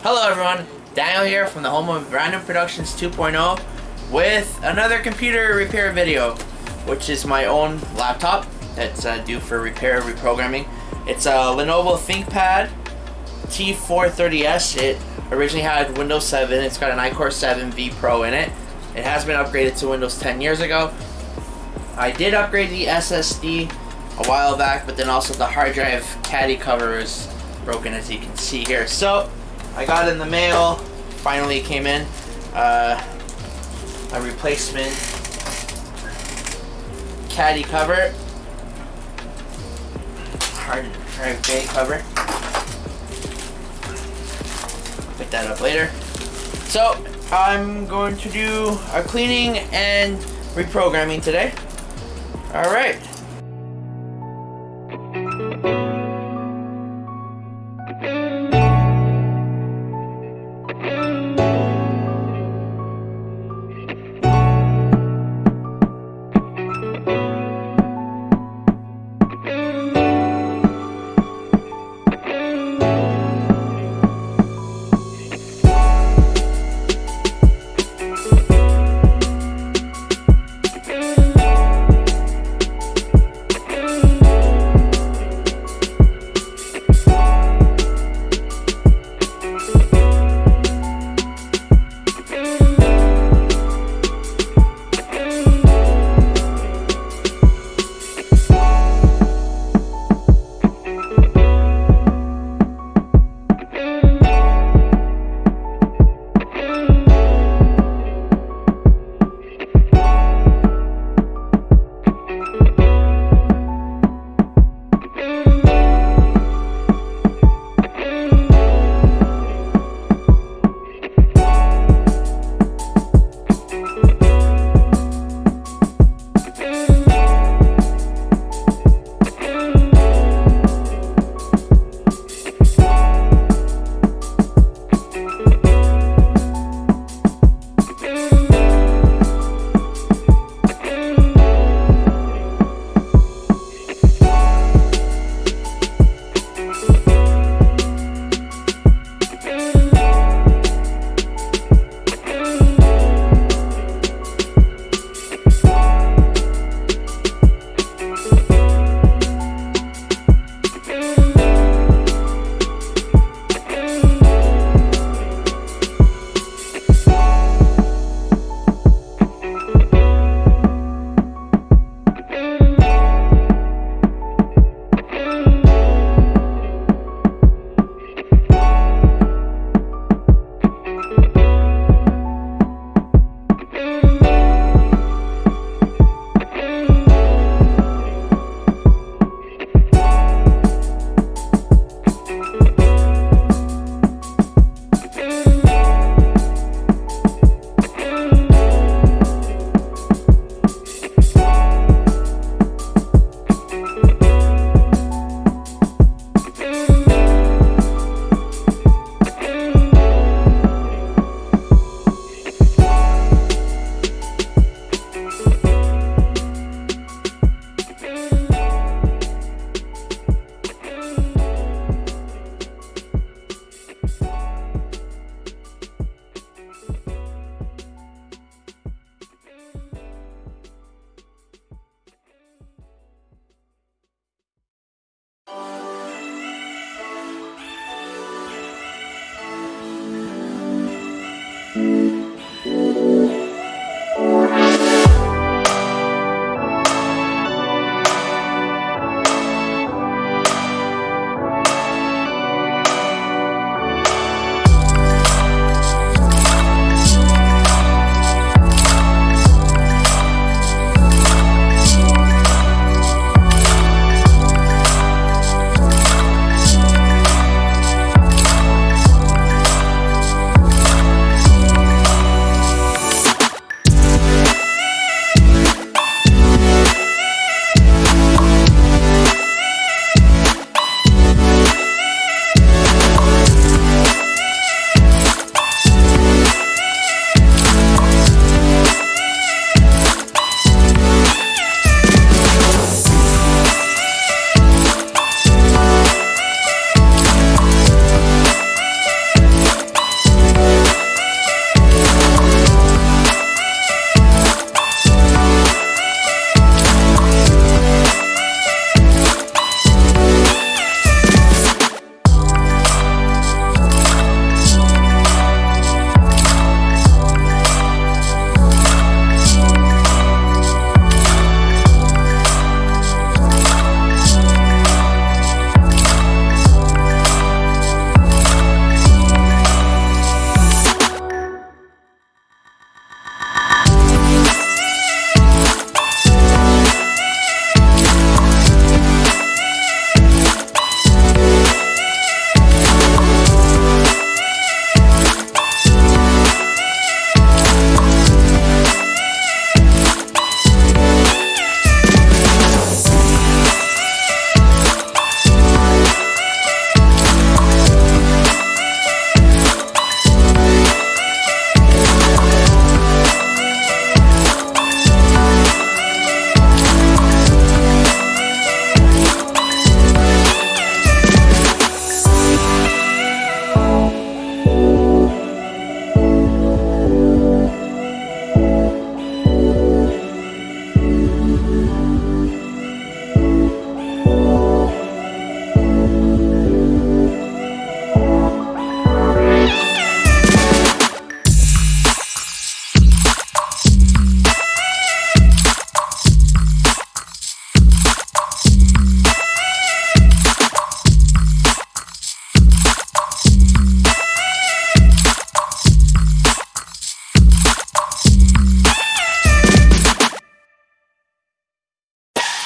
Hello everyone, Daniel here from the home of Random Productions 2.0 with another computer repair video, which is my own laptop that's due for repair reprogramming. It's a Lenovo ThinkPad T430S. It originally had Windows 7. It's got an iCore 7 V Pro in it. It has been upgraded to Windows 10 years ago. I did upgrade the SSD a while back, but then also the hard drive caddy cover is broken, as you can see here. So I got in the mail, finally came in, a replacement caddy cover, hard drive bay cover. Pick that up later. So I'm going to do a cleaning and reprogramming today. Alright.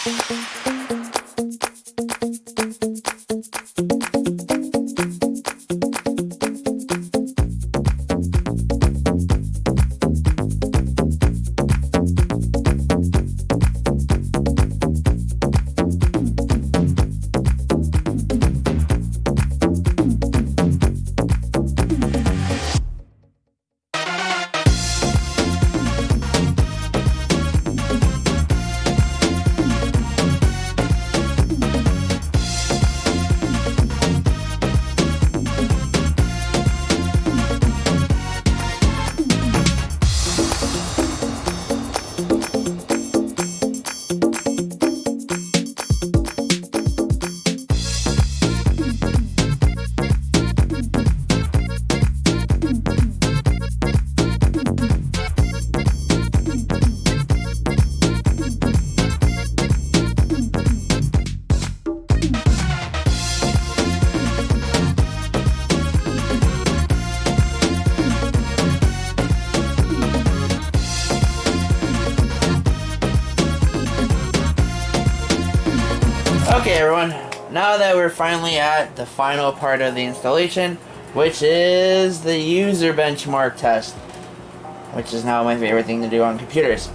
Okay everyone, now that we're finally at the final part of the installation, which is the user benchmark test, which is now my favorite thing to do on computers.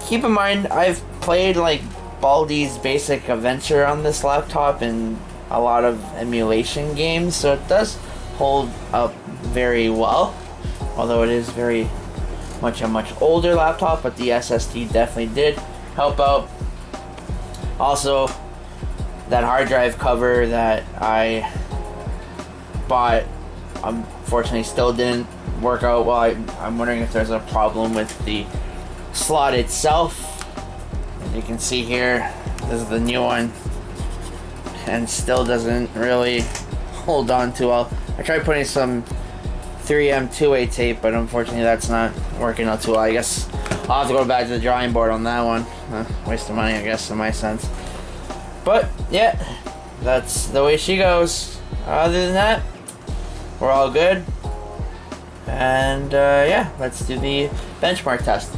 Keep in mind, I've played like Baldi's Basic Adventure on this laptop and a lot of emulation games, so it does hold up very well, although it is very much a much older laptop, but the SSD definitely did help out. Also, that hard drive cover that I bought unfortunately still didn't work out well. I'm wondering if there's a problem with the slot itself. As you can see here, this is the new one and still doesn't really hold on too well. I tried putting some 3M two-way tape, but unfortunately that's not working out too well. I guess I'll have to go back to the drawing board on that one. Waste of money, I guess, in my sense. But yeah, that's the way she goes. Other than that, we're all good. And yeah, let's do the benchmark test.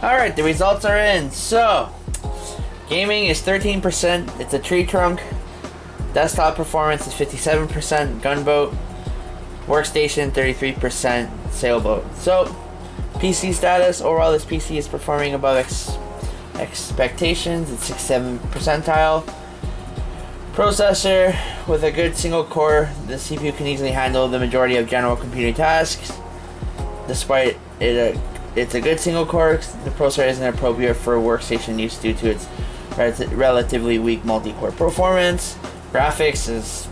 Alright, the results are in. So, gaming is 13%, it's a tree trunk. Desktop performance is 57%, gunboat. Workstation 33%, sailboat. So, PC status, overall this PC is performing above expectations. It's 67th percentile. Processor, with a good single core, the CPU can easily handle the majority of general computing tasks. Despite it's a good single core, the processor isn't appropriate for workstation use due to its relatively weak multi-core performance. Graphics is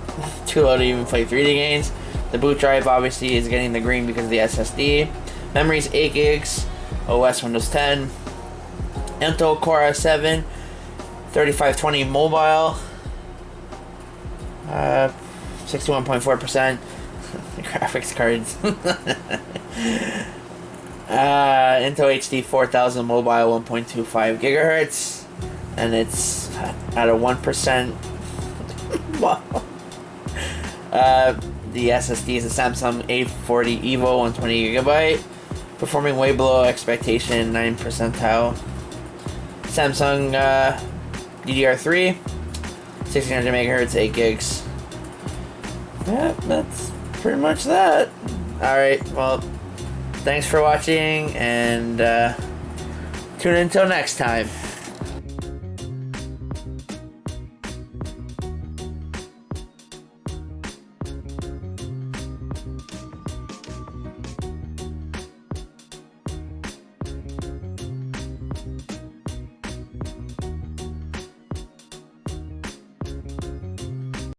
too low to even play 3D games. The boot drive obviously is getting the green because of the SSD. Memory is 8 gigs, OS Windows 10. Intel Core i7, 3520 mobile, 61.4%. Graphics cards. Intel HD 4000 mobile, 1.25 gigahertz, and it's at a 1%. Wow. The SSD is a Samsung A40 Evo, 120 gigabyte, performing way below expectation, 9th percentile. Samsung DDR3, 1600 megahertz, 8 gigs. Yeah, that's pretty much that. Alright, well, thanks for watching, and tune in until next time.